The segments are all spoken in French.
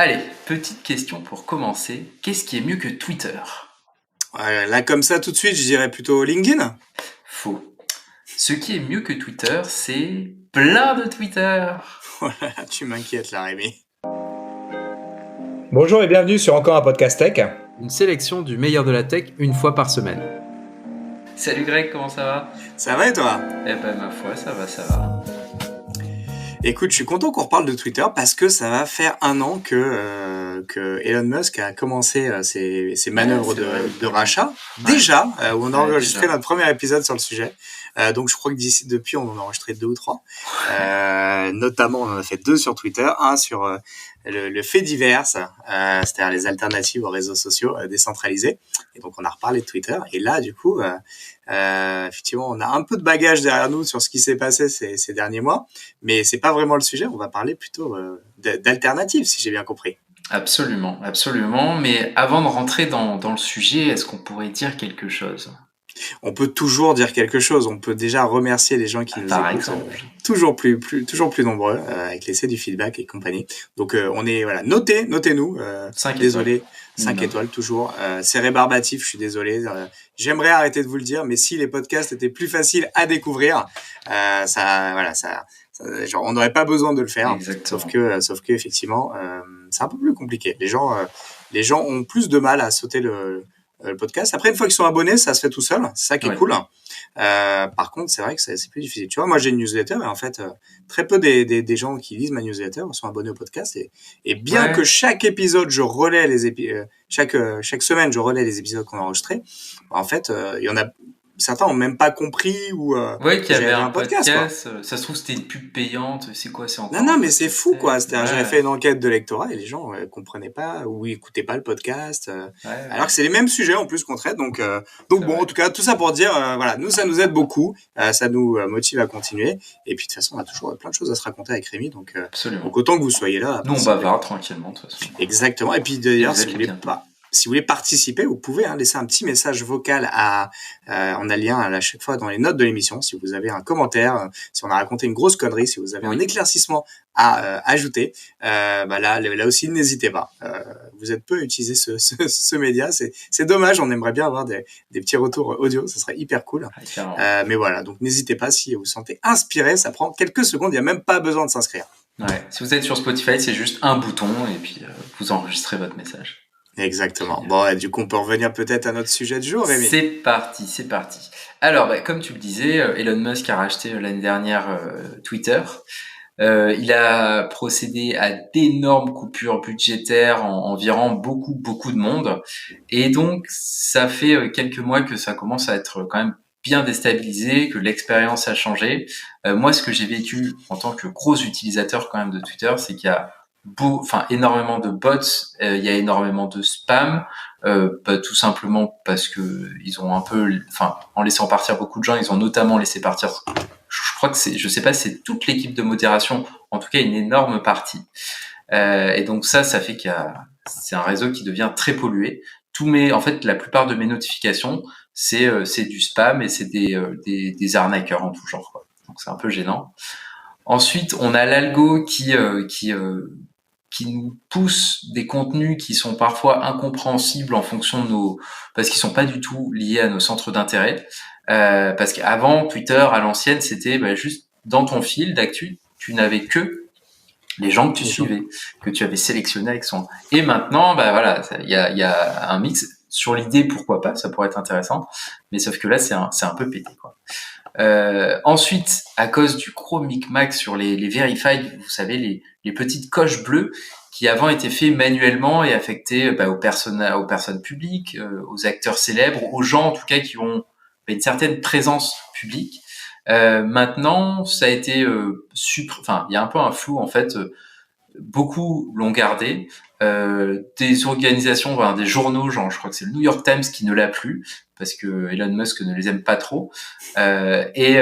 Allez, petite question pour commencer. Qu'est-ce qui est mieux que Twitter? Là, comme ça, tout de suite, je dirais plutôt LinkedIn. Faux. Ce qui est mieux que Twitter, c'est plein de Twitter. Voilà, tu m'inquiètes là, Rémi. Bonjour et bienvenue sur encore un podcast tech. Une sélection du meilleur de la tech une fois par semaine. Salut Greg, comment ça va? Ça va et toi? Eh ben ma foi, ça va. Écoute, je suis content qu'on reparle de Twitter parce que ça va faire 1 an que Elon Musk a commencé ses manœuvres de rachat. Ouais. Déjà, où on a enregistré déjà. notre premier épisode sur le sujet. Donc je crois que depuis, on en a enregistré 2 ou 3. Notamment, on en a fait 2 sur Twitter, un sur le fait divers, c'est-à-dire les alternatives aux réseaux sociaux décentralisés. Et donc on a reparlé de Twitter. Et là, du coup, effectivement, on a un peu de bagage derrière nous sur ce qui s'est passé ces derniers mois, mais c'est pas vraiment le sujet. On va parler plutôt d'alternatives, si j'ai bien compris. Absolument. Mais avant de rentrer dans le sujet, est-ce qu'on pourrait dire quelque chose? On peut toujours dire quelque chose. On peut déjà remercier les gens qui nous Par écoutent, exemple. toujours plus nombreux, avec laisser du feedback et compagnie. Donc on est notez-nous. 5 Désolé, 5 Non. étoiles toujours. C'est rébarbatif, je suis désolé. J'aimerais arrêter de vous le dire, mais si les podcasts étaient plus faciles à découvrir, genre on n'aurait pas besoin de le faire. Exactement. Sauf que effectivement, c'est un peu plus compliqué. Les gens ont plus de mal à sauter le podcast. Après, une fois qu'ils sont abonnés, ça se fait tout seul. C'est ça qui est cool. Par contre, c'est vrai que c'est plus difficile. Tu vois, moi, j'ai une newsletter et en fait, très peu des gens qui lisent ma newsletter sont abonnés au podcast. Et bien que chaque épisode, je relais chaque semaine, je relais les épisodes qu'on a enregistrés. En fait, il y en a certains ont même pas compris ou qu'il y avait un podcast. quoi. Ça se trouve, c'était une pub payante. C'est quoi? C'est encore Non, un mais c'est podcast fou, quoi. C'est-à-dire, Ouais. j'avais fait une enquête de lectorat et les gens comprenaient pas ou écoutaient pas le podcast. Ouais. Alors que c'est les mêmes sujets en plus qu'on traite. Donc bon, vrai. en tout cas, tout ça pour dire, voilà, nous, ça nous aide beaucoup. Ça nous motive à continuer. Et puis, de toute façon, on a toujours plein de choses à se raconter avec Rémi. Donc autant que vous soyez là. Nous, on bavarde tranquillement, de toute façon. Exactement. Et puis, d'ailleurs, vous êtes si vous voulez participer, vous pouvez laisser un petit message vocal on a le lien à chaque fois dans les notes de l'émission. Si vous avez un commentaire, si on a raconté une grosse connerie, si vous avez un éclaircissement à ajouter, là aussi, n'hésitez pas. Vous êtes peu à utiliser ce média. C'est dommage. On aimerait bien avoir des petits retours audio. Ça serait hyper cool. Mais voilà. Donc, n'hésitez pas si vous vous sentez inspiré. Ça prend quelques secondes. Il n'y a même pas besoin de s'inscrire. Ouais. Si vous êtes sur Spotify, c'est juste un bouton et puis vous enregistrez votre message. Exactement. Bon, du coup, on peut revenir peut-être à notre sujet du jour, Rémi. C'est parti. Alors, comme tu le disais, Elon Musk a racheté l'année dernière Twitter. Il a procédé à d'énormes coupures budgétaires en virant beaucoup de monde. Et donc, ça fait quelques mois que ça commence à être quand même bien déstabilisé, que l'expérience a changé. Moi, ce que j'ai vécu en tant que gros utilisateur quand même de Twitter, c'est qu'il y a énormément de bots, il y a énormément de spam, tout simplement parce que ils ont en laissant partir beaucoup de gens, ils ont notamment laissé partir, je crois que je sais pas, c'est toute l'équipe de modération, en tout cas une énorme partie. Et donc ça fait c'est un réseau qui devient très pollué. En fait, la plupart de mes notifications, c'est du spam et c'est des arnaqueurs en tout genre, quoi. Donc c'est un peu gênant. Ensuite, on a l'algo qui nous pousse des contenus qui sont parfois incompréhensibles en fonction de parce qu'ils sont pas du tout liés à nos centres d'intérêt. Parce qu'avant, Twitter, à l'ancienne, c'était juste dans ton fil d'actu, tu n'avais que les gens que tu suivais, que tu avais sélectionnés avec soin. Et maintenant, il y a un mix. Sur l'idée, pourquoi pas, ça pourrait être intéressant. Mais sauf que là, c'est un peu pété, quoi. Ensuite, à cause du gros micmac sur les verified, vous savez, les petites coches bleues qui avant étaient faites manuellement et affectaient aux personnes publiques, aux acteurs célèbres, aux gens en tout cas qui ont une certaine présence publique. Maintenant, ça a été il y a un peu un flou en fait. Beaucoup l'ont gardé. Des organisations, des journaux, genre je crois que c'est le New York Times qui ne l'a plus parce que Elon Musk ne les aime pas trop. Et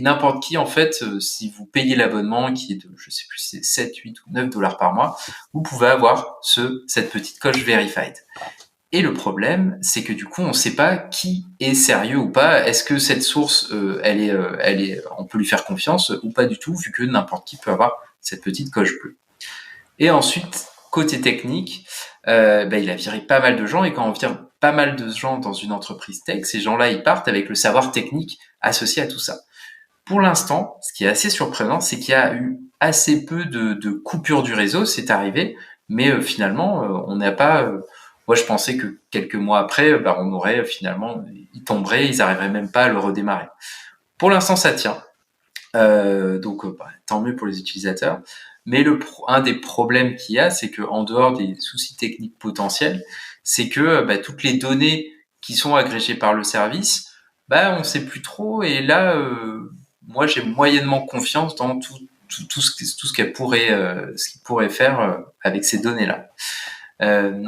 n'importe qui, en fait, si vous payez l'abonnement qui est de, je sais plus, c'est 7, 8 ou 9 dollars par mois, vous pouvez avoir cette petite coche verified. Et le problème, c'est que du coup, on ne sait pas qui est sérieux ou pas. Est-ce que cette source, on peut lui faire confiance ou pas du tout, vu que n'importe qui peut avoir cette petite coche bleue. Et ensuite, côté technique, il a viré pas mal de gens, et quand on vire pas mal de gens dans une entreprise tech, ces gens-là, ils partent avec le savoir technique associé à tout ça. Pour l'instant, ce qui est assez surprenant, c'est qu'il y a eu assez peu de coupures du réseau, c'est arrivé, mais finalement, on n'a pas... moi, je pensais que quelques mois après, on aurait finalement... Ils tomberaient, ils n'arriveraient même pas à le redémarrer. Pour l'instant, ça tient. Donc, tant mieux pour les utilisateurs. Mais un des problèmes qu'il y a, c'est que en dehors des soucis techniques potentiels, c'est que toutes les données qui sont agrégées par le service, on sait plus trop. Et là, moi, j'ai moyennement confiance dans tout ce qu'elle pourrait, ce qu'il pourrait faire avec ces données-là.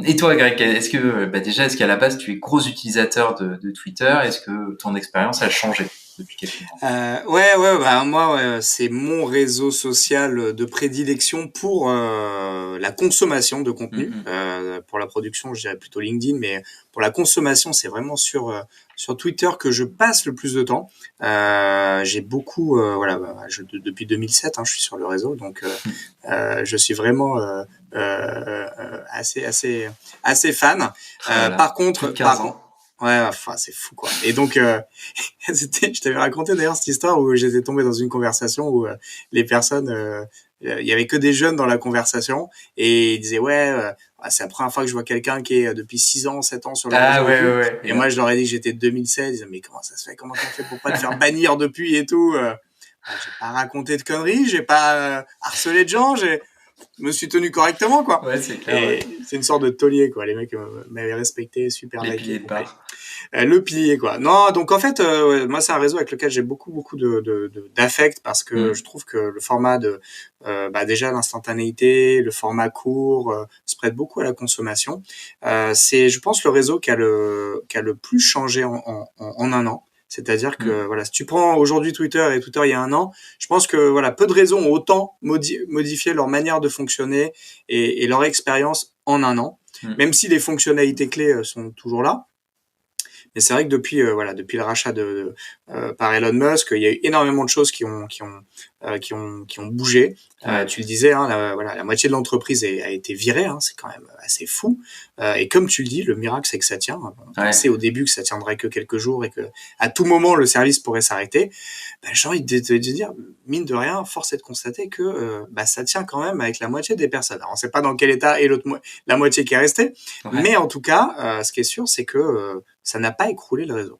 Et toi, Greg, est-ce qu'à la base, tu es gros utilisateur de Twitter? Est-ce que ton expérience a changé depuis quelques temps? Moi, c'est mon réseau social de prédilection pour la consommation de contenu. Pour la production, je dirais plutôt LinkedIn, mais pour la consommation, c'est vraiment sur Twitter que je passe le plus de temps. J'ai beaucoup, depuis 2007, je suis sur le réseau, donc je suis vraiment assez fan. Par contre, c'est fou quoi. Et donc je t'avais raconté d'ailleurs cette histoire où j'étais tombé dans une conversation où les personnes, il y avait que des jeunes dans la conversation et ils disaient c'est la première fois que je vois quelqu'un qui est depuis 6 ans, 7 ans sur le réseau. Et moi je leur ai dit que j'étais de 2016, ils disaient mais comment ça se fait, comment t'as fait pour pas te faire bannir depuis et tout. J'ai pas raconté de conneries, j'ai pas harcelé de gens, je me suis tenu correctement quoi. Ouais, c'est clair. Et c'est une sorte de taulier quoi. Les mecs m'avaient respecté, super les liké. Piliers de bar. Le pilier quoi. Non, donc en fait moi c'est un réseau avec lequel j'ai beaucoup d'affect parce que je trouve que le format de déjà l'instantanéité, le format court se prête beaucoup à la consommation. C'est je pense le réseau qui a le plus changé en un an. C'est-à-dire que si tu prends aujourd'hui Twitter et Twitter il y a un an, je pense que peu de réseaux ont autant modifié leur manière de fonctionner et leur expérience en un an, même si les fonctionnalités clés sont toujours là. Mais c'est vrai que depuis le rachat par Elon Musk, il y a eu énormément de choses qui ont bougé. Tu le disais, la moitié de l'entreprise a été virée, c'est quand même assez fou. Et comme tu le dis, le miracle c'est que ça tient. On pensait au début que ça tiendrait que quelques jours et que à tout moment le service pourrait s'arrêter. J'ai envie de dire, mine de rien, force est de constater que ça tient quand même avec la moitié des personnes. Alors on sait pas dans quel état est la moitié qui est restée, mais en tout cas, ce qui est sûr, c'est que ça n'a pas écroulé le réseau.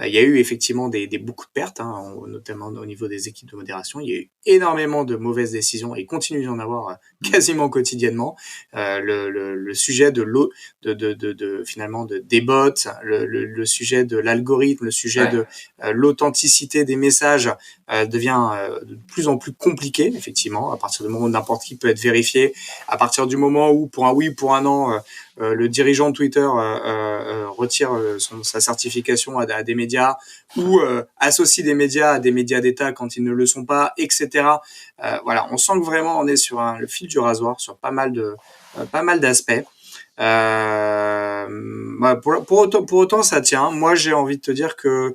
Il y a eu effectivement beaucoup de pertes, notamment au niveau des équipes de modération. Il y a eu énormément de mauvaises décisions et il continue d'y en avoir quasiment quotidiennement. Le sujet finalement des bots, le sujet de l'algorithme, le sujet de l'authenticité des messages devient de plus en plus compliqué, effectivement, à partir du moment où n'importe qui peut être vérifié, à partir du moment où pour un oui, pour un non, le dirigeant de Twitter retire sa certification à des médias ou associe des médias à des médias d'État quand ils ne le sont pas, etc. On sent que vraiment on est sur le fil du rasoir sur pas mal d'aspects. Pour autant ça tient. Moi j'ai envie de te dire que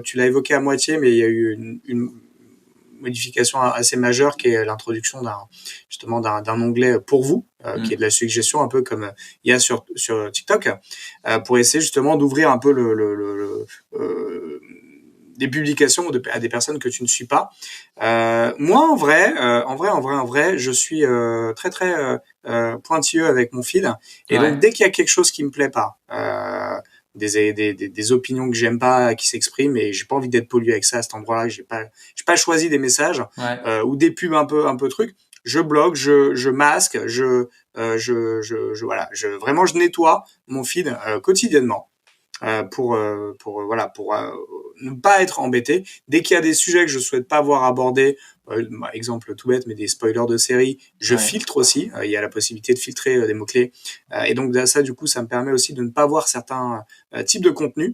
tu l'as évoqué à moitié, mais il y a eu une modification assez majeure qui est l'introduction d'un onglet pour vous qui est de la suggestion un peu comme il y a sur TikTok pour essayer justement d'ouvrir un peu des publications à des personnes que tu ne suis pas. Moi en vrai, je suis très pointilleux avec mon feed et donc dès qu'il y a quelque chose qui me plaît pas, des opinions que j'aime pas qui s'expriment et j'ai pas envie d'être pollué avec ça à cet endroit-là, j'ai pas choisi des messages ou des pubs un peu trucs, je bloque, je masque, vraiment je nettoie mon feed quotidiennement pour ne pas être embêté. Dès qu'il y a des sujets que je souhaite pas voir abordés, exemple tout bête, mais des spoilers de séries, je filtre aussi. Il y a la possibilité de filtrer des mots-clés. Et donc ça, du coup, ça me permet aussi de ne pas voir certains types de contenus,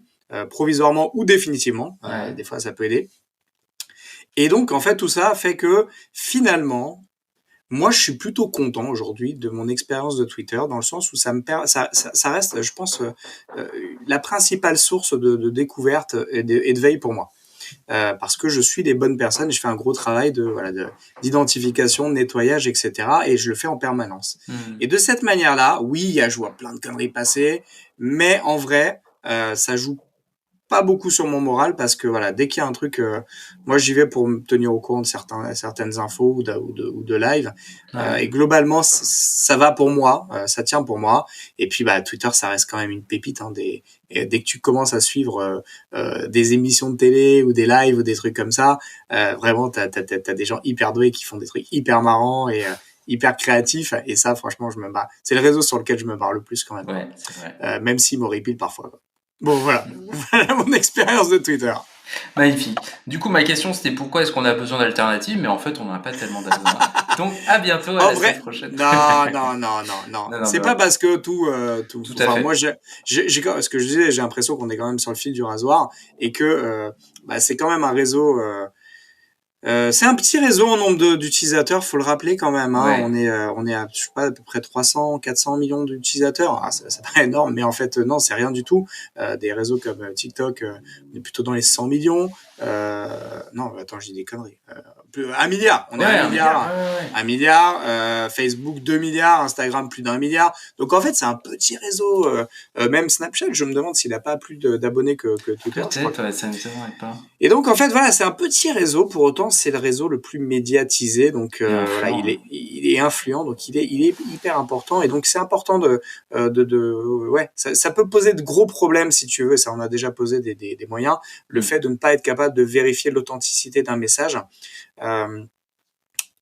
provisoirement ou définitivement. Des fois, ça peut aider. Et donc, en fait, tout ça fait que finalement, moi, je suis plutôt content aujourd'hui de mon expérience de Twitter, dans le sens où ça reste, je pense, la principale source de découverte et de veille pour moi. parce que je suis les bonnes personnes. Je fais un gros travail d'identification, de nettoyage, etc. Et je le fais en permanence. Et de cette manière-là, oui, je vois plein de conneries passer, mais en vrai, ça joue pas beaucoup sur mon moral parce que voilà, dès qu'il y a un truc, moi j'y vais pour me tenir au courant de certaines infos ou de live. Et globalement, ça va pour moi, ça tient pour moi. Et puis Twitter, ça reste quand même une pépite. Et dès que tu commences à suivre des émissions de télé ou des lives ou des trucs comme ça, vraiment t'as des gens hyper doués qui font des trucs hyper marrants et hyper créatifs. Et ça, franchement, je me barre. C'est le réseau sur lequel je me barre le plus quand même. Ouais, c'est vrai. Même s'il m'horripile parfois. Bon, voilà mon expérience de Twitter. Magnifique. Du coup, ma question, c'était pourquoi est-ce qu'on a besoin d'alternatives, mais en fait, on n'en a pas tellement besoin. Donc, à bientôt, à la semaine prochaine. Non. C'est pas parce que tout à fait. Moi, j'ai, ce que je disais, j'ai l'impression qu'on est quand même sur le fil du rasoir et que, c'est quand même un réseau, c'est un petit réseau en nombre d'utilisateurs, faut le rappeler quand même. Ouais. On est à, je sais pas, à peu près 300-400 millions d'utilisateurs. Ça paraît énorme, mais en fait non, c'est rien du tout. Des réseaux comme TikTok, on est plutôt dans les 100 millions. Non, attends, je dis des conneries. 1 milliard. On est à 1 milliard. 1 milliard. Facebook 2 milliards. Instagram plus d'1 milliard. Donc en fait, c'est un petit réseau. Même Snapchat, je me demande s'il a pas plus d'abonnés que Twitter. Peut-être, ça m'étonnerait pas. Et donc en fait voilà, c'est un petit réseau. Pour autant, c'est le réseau le plus médiatisé. Donc voilà, il est influent. Donc il est hyper important. Et donc c'est important ça peut poser de gros problèmes si tu veux. Ça, on a déjà posé des moyens. Le fait de ne pas être capable de vérifier l'authenticité d'un message.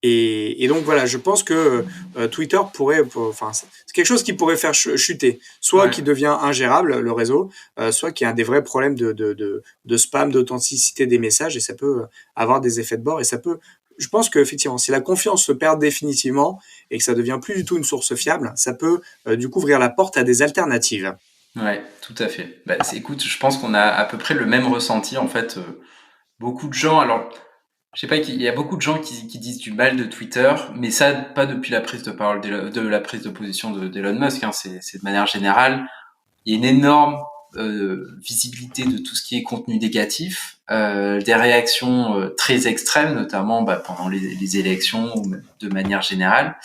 Et donc voilà, je pense que Twitter c'est quelque chose qui pourrait faire chuter, soit qui devient ingérable le réseau, soit qui a des vrais problèmes de spam, d'authenticité des messages, et ça peut avoir des effets de bord. Et ça peut, je pense que effectivement, si la confiance se perd définitivement et que ça devient plus du tout une source fiable, ça peut du coup ouvrir la porte à des alternatives. Ouais, tout à fait. Écoute, je pense qu'on a à peu près le même ressenti en fait. Beaucoup de gens, alors. Je sais pas, il y a beaucoup de gens qui disent du mal de Twitter, mais ça, pas depuis la prise de parole de la prise de position d'Elon Musk, c'est de manière générale. Il y a une énorme visibilité de tout ce qui est contenu négatif, des réactions très extrêmes, notamment pendant les élections ou de manière générale,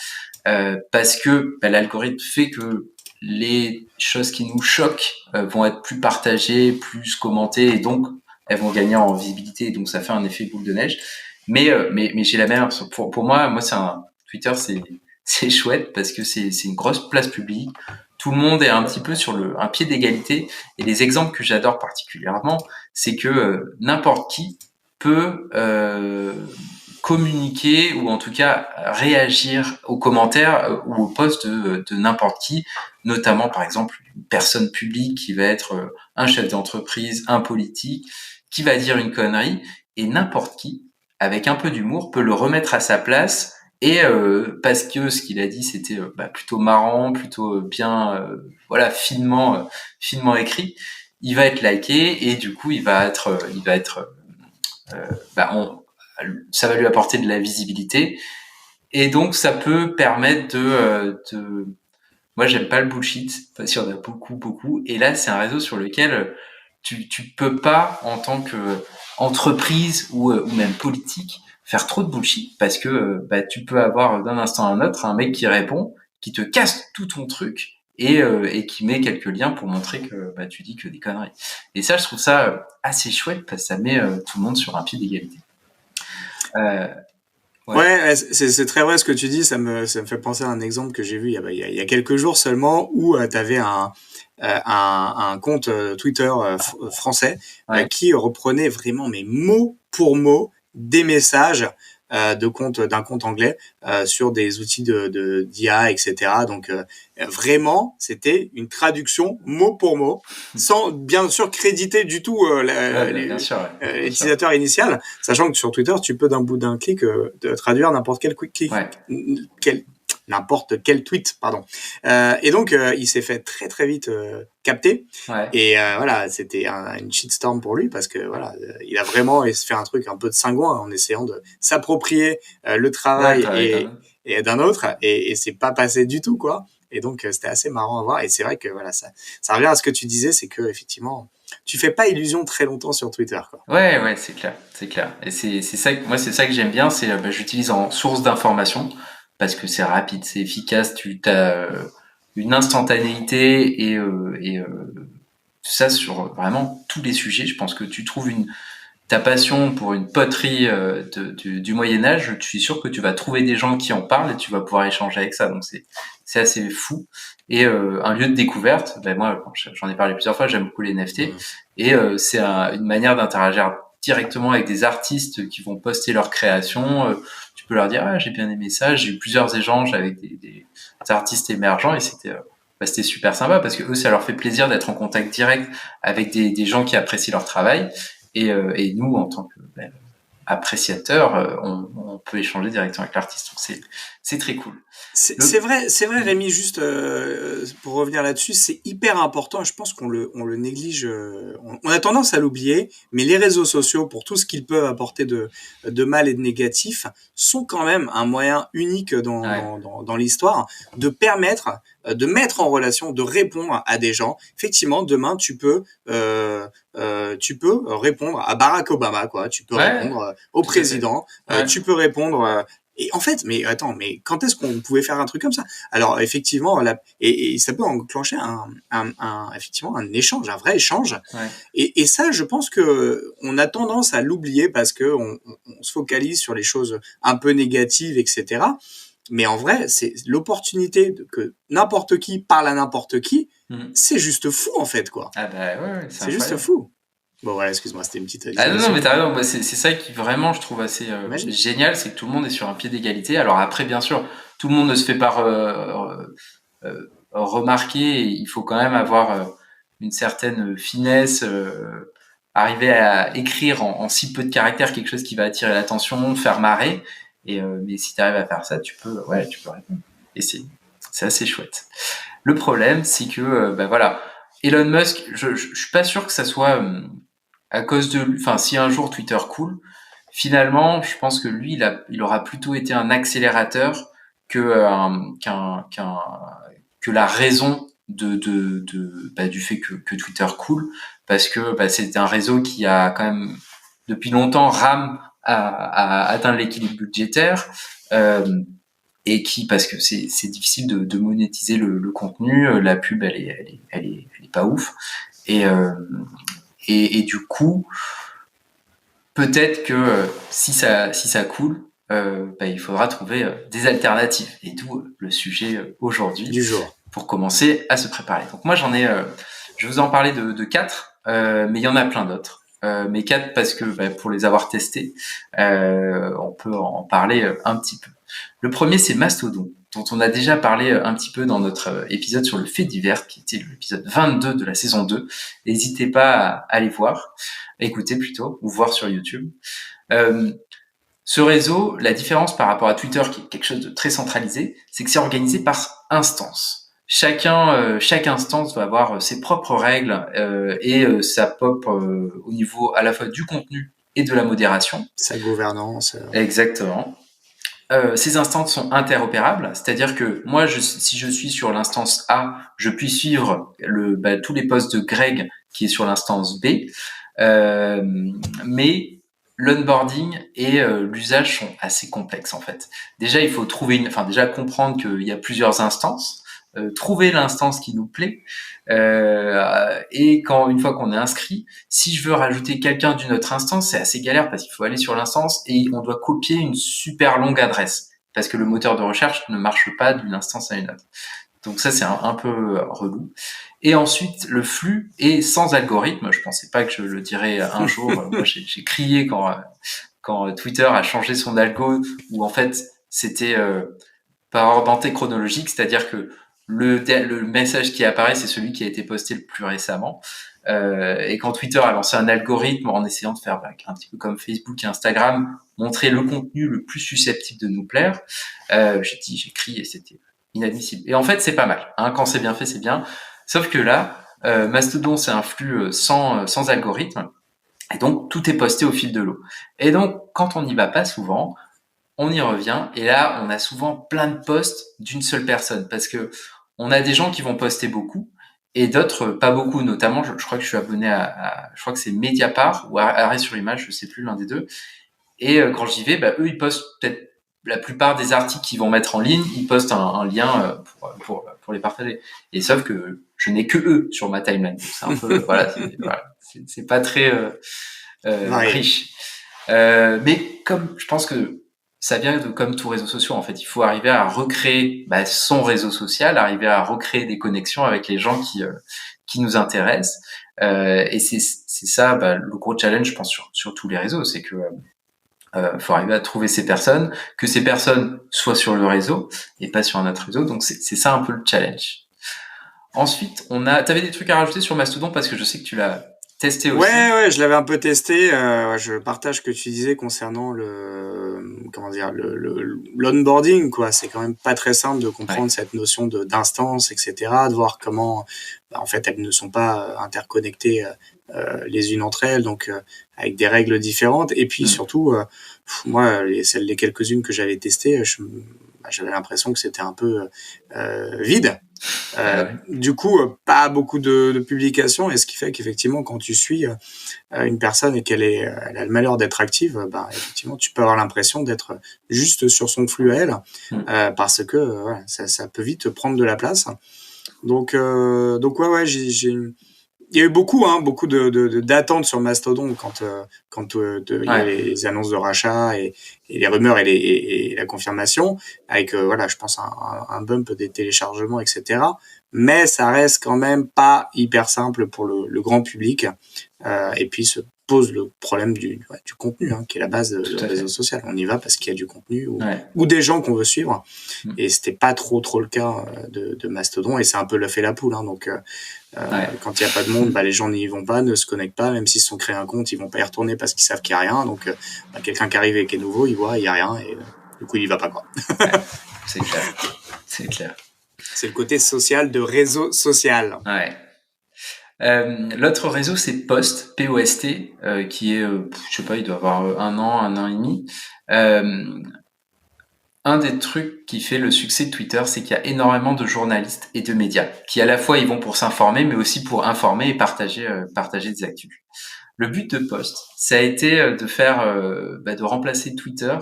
parce que l'algorithme fait que les choses qui nous choquent vont être plus partagées, plus commentées, et donc elles vont gagner en visibilité, donc ça fait un effet boule de neige. Mais j'ai la même impression. Pour moi, Twitter, c'est chouette parce que c'est une grosse place publique. Tout le monde est un petit peu sur un pied d'égalité. Et les exemples que j'adore particulièrement, c'est que n'importe qui peut communiquer ou en tout cas réagir aux commentaires ou aux posts de n'importe qui, notamment par exemple une personne publique qui va être un chef d'entreprise, un politique, qui va dire une connerie, et n'importe qui, avec un peu d'humour, peut le remettre à sa place, et parce que ce qu'il a dit c'était plutôt marrant, plutôt bien finement écrit, il va être liké, et du coup ça va lui apporter de la visibilité, et donc ça peut permettre de moi j'aime pas le bullshit parce qu'il y en a beaucoup, et là c'est un réseau sur lequel tu peux pas, en tant que entreprise ou même politique, faire trop de bullshit, parce que tu peux avoir d'un instant à un autre un mec qui répond, qui te casse tout ton truc, et qui met quelques liens pour montrer que tu dis que des conneries. Et ça, je trouve ça assez chouette parce que ça met tout le monde sur un pied d'égalité. Ouais, c'est très vrai ce que tu dis. Ça me fait penser à un exemple que j'ai vu il y a quelques jours seulement, où tu avais un compte Twitter français qui reprenait vraiment, mais mot pour mot, des messages d'un compte anglais sur des outils d'IA, etc. Donc vraiment, c'était une traduction mot pour mot, sans bien sûr créditer du tout l'utilisateur initial, sachant que sur Twitter, tu peux d'un bout d'un clic traduire n'importe n'importe quel tweet, pardon. Et donc, il s'est fait très très vite capter. Et voilà, c'était une shitstorm pour lui, parce que voilà, il a vraiment fait un truc un peu de cingouin en essayant de s'approprier le travail et d'un autre, et c'est pas passé du tout, quoi. Et donc c'était assez marrant à voir. Et c'est vrai que voilà, ça revient à ce que tu disais, c'est que effectivement, tu fais pas illusion très longtemps sur Twitter, quoi. Ouais, c'est clair. Et c'est ça, moi c'est ça que j'aime bien, c'est j'utilise en source d'information parce que c'est rapide, c'est efficace, tu as une instantanéité et tout ça sur vraiment tous les sujets. Je pense que tu trouves ta passion pour une poterie du Moyen Âge, je suis sûr que tu vas trouver des gens qui en parlent et tu vas pouvoir échanger avec ça. Donc c'est assez fou. Et un lieu de découverte, moi j'en ai parlé plusieurs fois, j'aime beaucoup les NFT et c'est une manière d'interagir directement avec des artistes qui vont poster leurs créations. Tu peux leur dire j'ai bien aimé ça. J'ai eu plusieurs échanges avec des artistes émergents et c'était super sympa parce que eux ça leur fait plaisir d'être en contact direct avec des gens qui apprécient leur travail. Et nous, en tant que appréciateurs, on peut échanger directement avec l'artiste. Donc c'est très cool. C'est vrai, Rémi. Juste pour revenir là-dessus, c'est hyper important. Je pense qu'on le néglige. On a tendance à l'oublier, mais les réseaux sociaux, pour tout ce qu'ils peuvent apporter de mal et de négatif, sont quand même un moyen unique dans l'histoire de permettre de mettre en relation, de répondre à des gens. Effectivement, demain, tu peux répondre à Barack Obama, quoi. Tu peux répondre au président. Tu peux répondre. Et en fait, mais attends, mais quand est-ce qu'on pouvait faire un truc comme ça? Alors effectivement, et ça peut enclencher effectivement un échange, un vrai échange. Ouais. Et ça, je pense que on a tendance à l'oublier parce que on se focalise sur les choses un peu négatives, etc. Mais en vrai, c'est l'opportunité que n'importe qui parle à n'importe qui. C'est juste fou en fait, quoi. Ah bah ouais, c'est juste fou. Bon voilà, excuse-moi, c'était une petite. Ah non, mais t'as raison. C'est ça qui vraiment, je trouve assez génial, c'est que tout le monde est sur un pied d'égalité. Alors après, bien sûr, tout le monde ne se fait pas remarquer. Et il faut quand même avoir une certaine finesse, arriver à écrire en si peu de caractères quelque chose qui va attirer l'attention, faire marrer. Mais si t'arrives à faire ça, tu peux répondre. Et c'est assez chouette. Le problème, c'est que voilà, Elon Musk, je suis pas sûr que ça soit à cause de lui. Enfin, si un jour Twitter coule, finalement, je pense que lui, il aura plutôt été un accélérateur que la raison du fait que Twitter coule, parce que c'est un réseau qui a quand même depuis longtemps rame à atteindre l'équilibre budgétaire. Et parce que c'est difficile de monétiser le contenu, la pub elle est pas ouf, et du coup peut-être que si ça coule, il faudra trouver des alternatives, et d'où le sujet aujourd'hui du jour pour commencer à se préparer. Donc moi je vais vous en parler de 4, mais il y en a plein d'autres. Mais 4 parce que pour les avoir testés, on peut en parler un petit peu. Le premier, c'est Mastodon, dont on a déjà parlé un petit peu dans notre épisode sur le fait divers, qui était l'épisode 22 de la saison 2. N'hésitez pas à aller voir, écouter plutôt, ou voir sur YouTube. Ce réseau, la différence par rapport à Twitter, qui est quelque chose de très centralisé, c'est que c'est organisé par instance. Chaque instance va avoir ses propres règles et sa pop au niveau à la fois du contenu et de la modération. Sa gouvernance. Exactement. Ces instances sont interopérables, c'est-à-dire que moi, si je suis sur l'instance A, je puis suivre tous les posts de Greg qui est sur l'instance B, mais l'onboarding et l'usage sont assez complexes en fait. Déjà, il faut déjà comprendre qu'il y a plusieurs instances. Trouver l'instance qui nous plaît, et une fois qu'on est inscrit, si je veux rajouter quelqu'un d'une autre instance, c'est assez galère parce qu'il faut aller sur l'instance et on doit copier une super longue adresse parce que le moteur de recherche ne marche pas d'une instance à une autre. Donc ça, c'est un peu relou. Et ensuite, le flux est sans algorithme. Je pensais pas que je le dirais un jour. Moi, j'ai crié quand Twitter a changé son algo, où en fait, c'était par ordre chronologique, c'est-à-dire que le message qui apparaît, c'est celui qui a été posté le plus récemment. Et quand Twitter a lancé un algorithme en essayant de faire un petit peu comme Facebook et Instagram, montrer le contenu le plus susceptible de nous plaire, j'ai crié, c'était inadmissible. Et en fait, c'est pas mal. Quand c'est bien fait, c'est bien. Sauf que là, Mastodon, c'est un flux sans algorithme. Et donc, tout est posté au fil de l'eau. Et donc, quand on n'y va pas souvent, on y revient, et là, on a souvent plein de posts d'une seule personne, parce que on a des gens qui vont poster beaucoup et d'autres pas beaucoup. Notamment, je crois que je suis abonné je crois que c'est Mediapart ou Arrêt sur Image, je sais plus, l'un des deux. Et quand j'y vais, eux, ils postent peut-être la plupart des articles qu'ils vont mettre en ligne, ils postent un lien pour les partager. Et sauf que je n'ai que eux sur ma timeline. C'est un peu, c'est pas très riche. Mais comme je pense que ça vient de comme tous réseaux sociaux, en fait, il faut arriver à recréer son réseau social, arriver à recréer des connexions avec les gens qui nous intéressent. Et c'est ça le gros challenge, je pense, sur tous les réseaux, c'est que faut arriver à trouver ces personnes, que ces personnes soient sur le réseau et pas sur un autre réseau. Donc c'est ça un peu le challenge. Ensuite, t'avais des trucs à rajouter sur Mastodon parce que je sais que tu l'as testé aussi. Ouais, je l'avais un peu testé. Je partage ce que tu disais concernant l'onboarding, quoi. C'est quand même pas très simple de comprendre cette notion d'instance, etc., de voir comment, en fait, elles ne sont pas interconnectées les unes entre elles, donc avec des règles différentes. Et puis surtout, moi, les quelques-unes que j'avais testées, j'avais l'impression que c'était un peu vide. Du coup, pas beaucoup de publications, et ce qui fait qu'effectivement, quand tu suis une personne et elle a le malheur d'être active, effectivement, tu peux avoir l'impression d'être juste sur son flux à elle, parce que ça peut vite prendre de la place. Donc ouais, il y a eu beaucoup d'attentes sur Mastodon quand il y a les annonces de rachat et les rumeurs et la confirmation, avec je pense un bump des téléchargements, etc. Mais ça reste quand même pas hyper simple pour le grand public, et puis se pose le problème du contenu, qui est la base de réseau social. On y va parce qu'il y a du contenu ou des gens qu'on veut suivre, et c'était pas trop le cas de Mastodon, et c'est un peu l'œuf et la poule, donc quand il y a pas de monde, les gens n'y vont pas, ne se connectent pas, même s'ils se sont créés un compte, ils vont pas y retourner parce qu'ils savent qu'il y a rien. Donc quelqu'un qui arrive et qui est nouveau, il voit il y a rien, et du coup il y va pas, quoi. C'est clair. C'est le côté social de réseau social. Ouais. L'autre réseau, c'est Post, P-O-S-T, qui est, je sais pas, il doit avoir un an et demi. Un des trucs qui fait le succès de Twitter, c'est qu'il y a énormément de journalistes et de médias qui, à la fois, ils vont pour s'informer, mais aussi pour informer et partager des actus. Le but de Post, ça a été de remplacer Twitter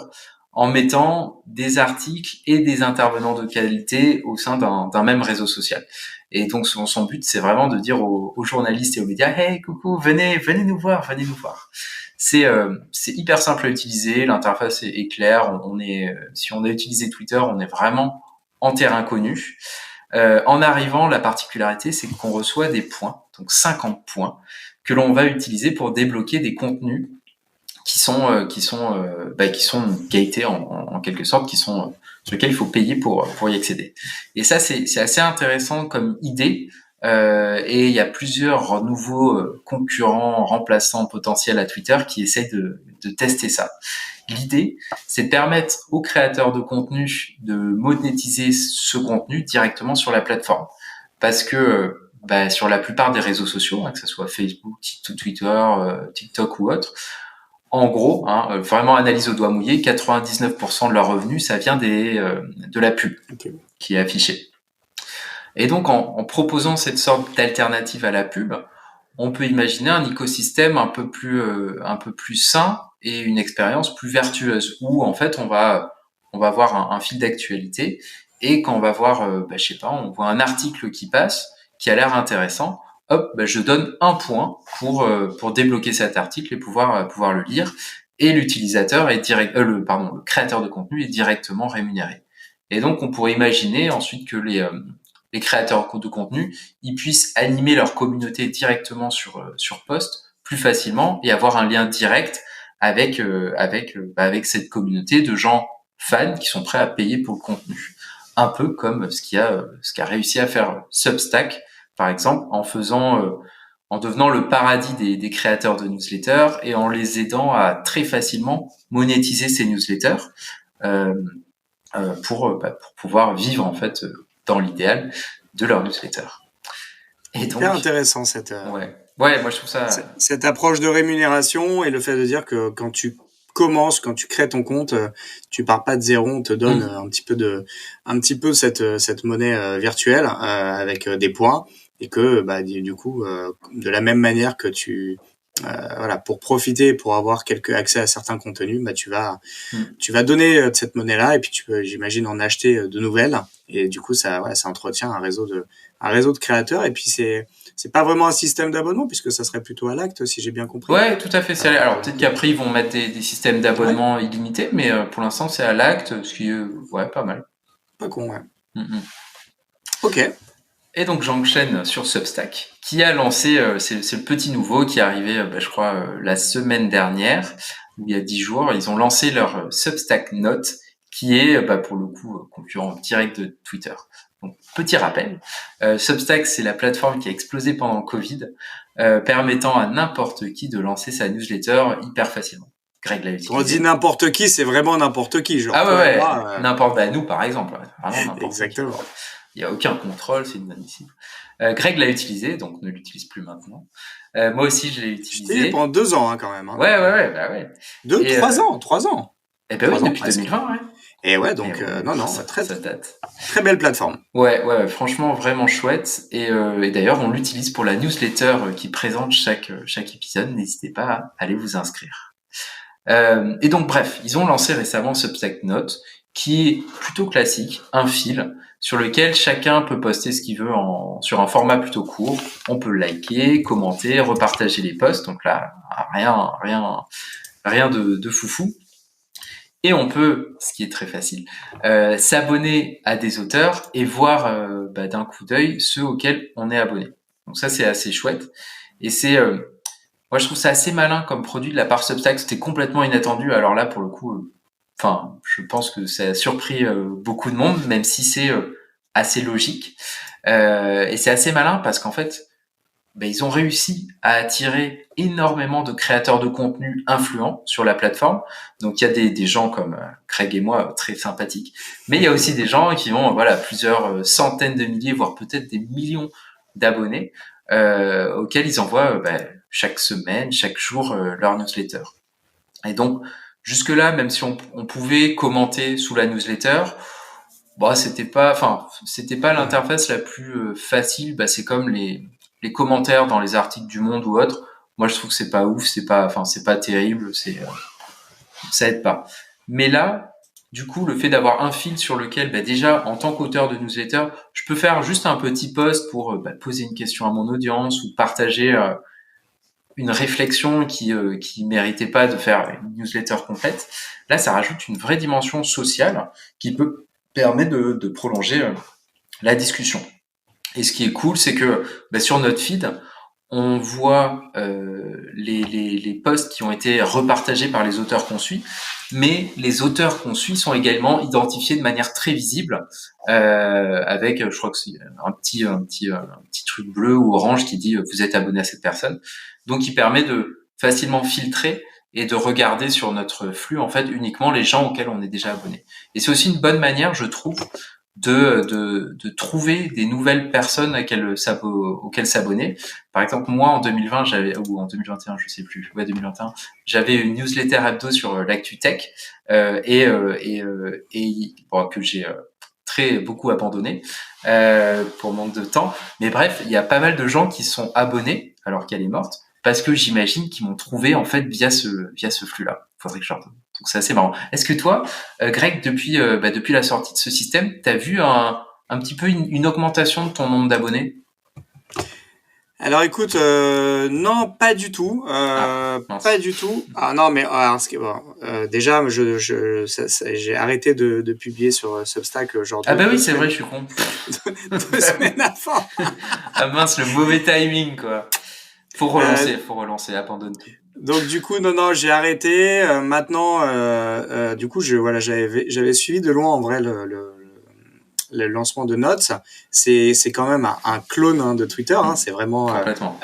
en mettant des articles et des intervenants de qualité au sein d'un même réseau social. Et donc son but, c'est vraiment de dire aux journalistes et aux médias, hey, coucou, venez nous voir. C'est hyper simple à utiliser, l'interface est claire. Si on a utilisé Twitter, on est vraiment en terrain connu. En arrivant, la particularité, c'est qu'on reçoit des points, donc 50 points, que l'on va utiliser pour débloquer des contenus qui sont gaietés en quelque sorte, sur lesquels il faut payer pour y accéder. Et ça, c'est assez intéressant comme idée. Et il y a plusieurs nouveaux concurrents remplaçants potentiels à Twitter qui essayent de tester ça. L'idée, c'est de permettre aux créateurs de contenu de monétiser ce contenu directement sur la plateforme. Parce que sur la plupart des réseaux sociaux, que ce soit Facebook, Twitter, TikTok ou autre, en gros, vraiment analyse au doigt mouillé, 99% de leurs revenus, ça vient de la pub qui est affichée. Et donc, en proposant cette sorte d'alternative à la pub, on peut imaginer un écosystème un peu plus sain et une expérience plus vertueuse, où en fait on va avoir un fil d'actualité, et quand on va voir, on voit un article qui passe, qui a l'air intéressant, hop, je donne un point pour débloquer cet article et pouvoir le lire, et l'utilisateur est le créateur de contenu est directement rémunéré. Et donc on pourrait imaginer ensuite que les créateurs de contenu, ils puissent animer leur communauté directement sur Post plus facilement et avoir un lien direct avec cette communauté de gens fans qui sont prêts à payer pour le contenu. Un peu comme ce qu'a réussi à faire Substack, par exemple, en devenant le paradis des créateurs de newsletters et en les aidant à très facilement monétiser ces newsletters pour pouvoir vivre en fait dans l'idéal de leur newsletter. Et donc, c'est intéressant cette moi je trouve ça cette approche de rémunération, et le fait de dire que quand tu commences, quand tu crées ton compte, tu pars pas de zéro, on te donne un petit peu cette monnaie virtuelle avec des points, et que du coup, de la même manière que voilà, pour profiter, pour avoir accès à certains contenus, tu vas donner de cette monnaie-là, et puis tu peux, j'imagine, en acheter de nouvelles, et du coup ça entretient un réseau de créateurs, et puis c'est pas vraiment un système d'abonnement, puisque ça serait plutôt à l'acte, si j'ai bien compris. Ouais, tout à fait. Alors peut-être qu'après ils vont mettre des systèmes d'abonnement illimités, mais pour l'instant c'est à l'acte, ce qui est pas mal. Pas con, ouais. Mm-hmm. Ok. Et donc j'enchaîne sur Substack, qui a lancé, c'est le petit nouveau qui est arrivé, je crois, la semaine dernière, ou il y a 10 jours, ils ont lancé leur Substack Note, qui est pour le coup concurrent direct de Twitter. Donc petit rappel, Substack c'est la plateforme qui a explosé pendant le Covid, permettant à n'importe qui de lancer sa newsletter hyper facilement. Greg l'a utilisé. Quand on dit n'importe qui, c'est vraiment n'importe qui, genre. Ah ouais, n'importe, nous par exemple, vraiment n'importe Exactement. qui. Il n'y a aucun contrôle, c'est inadmissible. Greg l'a utilisé, donc ne l'utilise plus maintenant. Moi aussi, je l'ai utilisé. C'était pendant 2 ans, quand même. Hein. Ouais. 3 ans. Eh ben oui, depuis 2020, ouais. Et ouais, donc, ça date. Très belle plateforme. Ouais, franchement, vraiment chouette. Et d'ailleurs, on l'utilise pour la newsletter qui présente chaque épisode. N'hésitez pas à aller vous inscrire. Et donc, bref, ils ont lancé récemment Substack Note, qui est plutôt classique, un fil, sur lequel chacun peut poster ce qu'il veut sur un format plutôt court. On peut liker, commenter, repartager les posts. Donc là, rien de foufou. Et on peut, ce qui est très facile, s'abonner à des auteurs et voir d'un coup d'œil ceux auxquels on est abonné. Donc ça, c'est assez chouette. Et moi, je trouve ça assez malin comme produit de la part Substack. C'était complètement inattendu. Alors là, pour le coup, je pense que ça a surpris beaucoup de monde, même si c'est assez logique. Et c'est assez malin parce qu'en fait, ils ont réussi à attirer énormément de créateurs de contenu influents sur la plateforme. Donc il y a des gens comme Craig et moi très sympathiques, mais il y a aussi des gens qui ont plusieurs centaines de milliers, voire peut-être des millions d'abonnés auxquels ils envoient chaque semaine, chaque jour leur newsletter. Et donc jusque-là, même si on pouvait commenter sous la newsletter, c'était pas l'interface la plus facile. C'est comme les commentaires dans les articles du Monde ou autres. Moi, je trouve que c'est pas ouf, c'est pas terrible, ça aide pas. Mais là, du coup, le fait d'avoir un fil sur lequel, déjà, en tant qu'auteur de newsletter, je peux faire juste un petit post pour poser une question à mon audience ou partager une réflexion qui méritait pas de faire une newsletter complète. Là, ça rajoute une vraie dimension sociale qui peut permettre de prolonger la discussion. Et ce qui est cool, c'est que sur notre feed, on voit les posts qui ont été repartagés par les auteurs qu'on suit, mais les auteurs qu'on suit sont également identifiés de manière très visible avec, je crois que c'est un petit truc bleu ou orange qui dit vous êtes abonné à cette personne. Donc, il permet de facilement filtrer et de regarder sur notre flux en fait uniquement les gens auxquels on est déjà abonné. Et c'est aussi une bonne manière, je trouve, de trouver des nouvelles personnes auxquelles s'abonner. Par exemple, moi en 2020, ou en 2021, je sais plus, 2021, j'avais une newsletter hebdo sur l'actu tech que j'ai beaucoup abandonné pour manque de temps. Mais bref, il y a pas mal de gens qui sont abonnés alors qu'elle est morte parce que j'imagine qu'ils m'ont trouvé en fait via ce flux-là. Faudrait que je leur donne. Donc c'est assez marrant. Est-ce que toi, Greg, depuis la sortie de ce système, t'as vu un petit peu une augmentation de ton nombre d'abonnés? Alors écoute, non, pas du tout, pas du tout. Ah non, mais déjà, j'ai arrêté de publier sur Substack genre. Ah bah oui, c'est vrai, je suis con. 2 semaines avant. Ah mince, le mauvais timing quoi. Faut relancer, abandonne tout. Donc du coup, non, j'ai arrêté. Maintenant, du coup, j'avais suivi de loin en vrai le lancement de Notes, c'est quand même un clone de Twitter. C'est vraiment Complètement.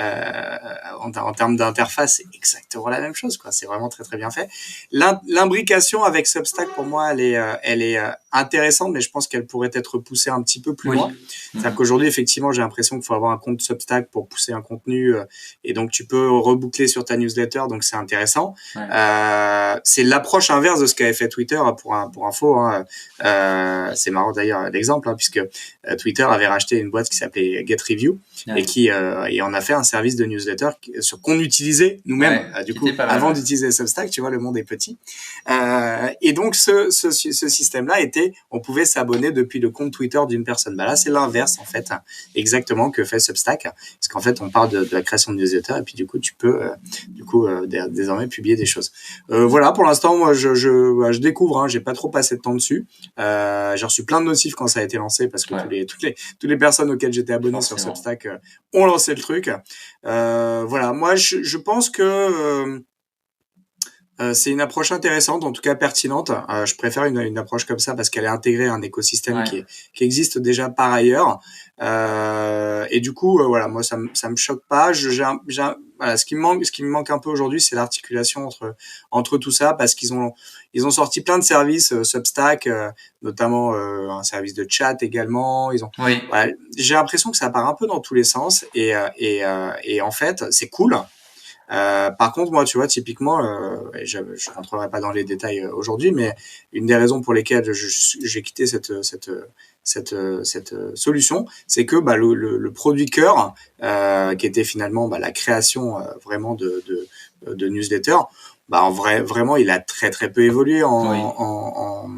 en termes d'interface, c'est exactement la même chose, quoi. C'est vraiment très très bien fait. L'imbrication avec Substack, pour moi, elle est intéressante, mais je pense qu'elle pourrait être poussée un petit peu plus loin. C'est-à-dire qu'aujourd'hui, effectivement, j'ai l'impression qu'il faut avoir un compte Substack pour pousser un contenu, et donc tu peux reboucler sur ta newsletter, donc c'est intéressant. C'est l'approche inverse de ce qu'avait fait Twitter pour info. C'est marrant d'ailleurs l'exemple, puisque Twitter avait racheté une boîte qui s'appelait GetReview et qui et on a fait un service de newsletter qu'on utilisait nous-mêmes du coup avant d'utiliser Substack. Tu vois, le monde est petit. Et donc ce système-là était, on pouvait s'abonner depuis le compte Twitter d'une personne. Là, c'est l'inverse en fait, exactement que fait Substack, parce qu'en fait, on parle de la création de newsletter et puis du coup, tu peux désormais publier des choses. Voilà, pour l'instant, moi, je découvre. J'ai pas trop passé de temps dessus. J'ai reçu plein de notifs quand ça a été lancé parce que toutes les personnes auxquelles j'étais abonné sur Substack ont lancé le truc. Voilà, moi, je pense que c'est une approche intéressante, en tout cas pertinente. Je préfère une approche comme ça parce qu'elle est intégrée à un écosystème qui existe déjà par ailleurs. Et du coup, voilà, moi ça me choque pas. Voilà, ce qui me manque un peu aujourd'hui, c'est l'articulation entre tout ça, parce qu'ils ont sorti plein de services, Substack, notamment un service de chat également. Voilà, j'ai l'impression que ça part un peu dans tous les sens et en fait, c'est cool. Par contre, moi, tu vois, typiquement, je rentrerai pas dans les détails aujourd'hui, mais une des raisons pour lesquelles j'ai quitté cette solution, c'est que le produit cœur, qui était finalement la création vraiment de newsletter, en vrai, vraiment, il a très très peu évolué en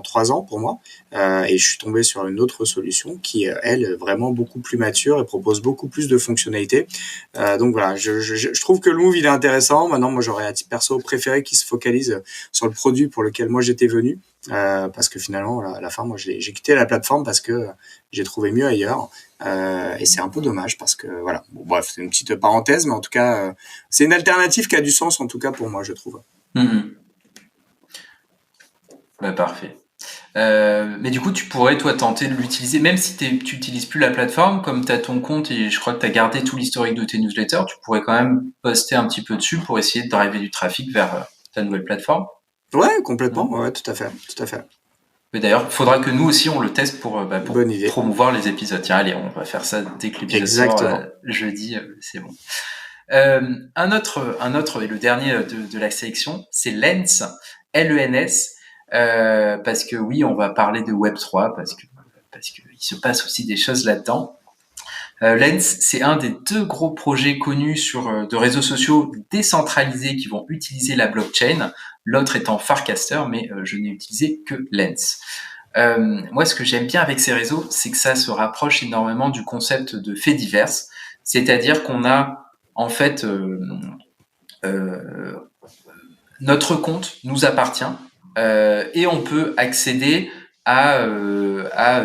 3 ans pour moi, et je suis tombé sur une autre solution qui, elle, est vraiment beaucoup plus mature et propose beaucoup plus de fonctionnalités. Donc voilà, je trouve que le move il est intéressant. Maintenant, moi, j'aurais à titre perso préféré qu'il se focalise sur le produit pour lequel moi j'étais venu, parce que finalement, à la fin, moi, j'ai quitté la plateforme parce que j'ai trouvé mieux ailleurs. Et c'est un peu dommage parce que voilà. Bon, bref, c'est une petite parenthèse, mais en tout cas, c'est une alternative qui a du sens, en tout cas pour moi, je trouve. Parfait. Mais du coup, tu pourrais, toi, tenter de l'utiliser, même si tu utilises plus la plateforme, comme tu as ton compte et je crois que tu as gardé tout l'historique de tes newsletters, tu pourrais quand même poster un petit peu dessus pour essayer de driver du trafic vers ta nouvelle plateforme. Ouais, complètement. Ouais, tout à fait. Mais d'ailleurs, il faudra que nous aussi on le teste pour promouvoir les épisodes. Tiens, allez, on va faire ça dès que l'épisode sort jeudi, c'est bon. Un autre et le dernier de la sélection, c'est Lens, Lens, parce que oui, on va parler de Web3 parce que il se passe aussi des choses là-dedans. Lens, c'est un des 2 gros projets connus de réseaux sociaux décentralisés qui vont utiliser la blockchain. L'autre étant Farcaster, mais je n'ai utilisé que Lens. Moi, ce que j'aime bien avec ces réseaux, c'est que ça se rapproche énormément du concept de faits divers. C'est-à-dire qu'on a, en fait, notre compte nous appartient et on peut accéder à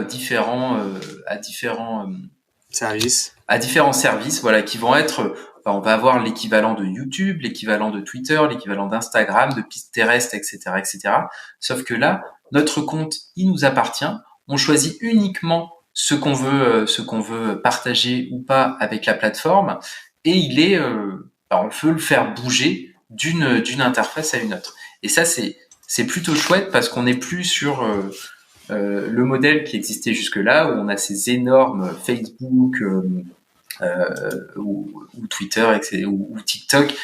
différents services, voilà, qui vont être, on va avoir l'équivalent de YouTube, l'équivalent de Twitter, l'équivalent d'Instagram, de Pinterest, etc., etc. Sauf que là, notre compte, il nous appartient. On choisit uniquement ce qu'on veut partager ou pas avec la plateforme, et on peut le faire bouger d'une interface à une autre. Et ça, c'est plutôt chouette parce qu'on n'est plus sur le modèle qui existait jusque-là, où on a ces énormes Facebook ou Twitter ou TikTok,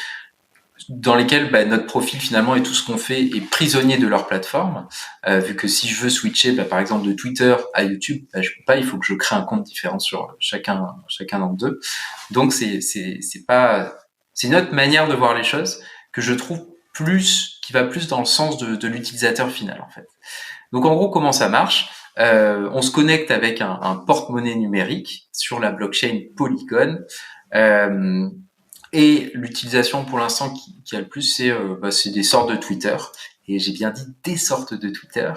dans lesquels notre profil finalement et tout ce qu'on fait est prisonnier de leur plateforme, vu que si je veux switcher par exemple de Twitter à YouTube, je peux pas, il faut que je crée un compte différent sur chacun d'entre deux. Donc c'est une autre manière de voir les choses que je trouve qui va plus dans le sens de l'utilisateur final en fait. Donc en gros, comment ça marche ? On se connecte avec un porte-monnaie numérique sur la blockchain Polygon. Et l'utilisation pour l'instant qui a le plus, c'est des sortes de Twitter. Et j'ai bien dit des sortes de Twitter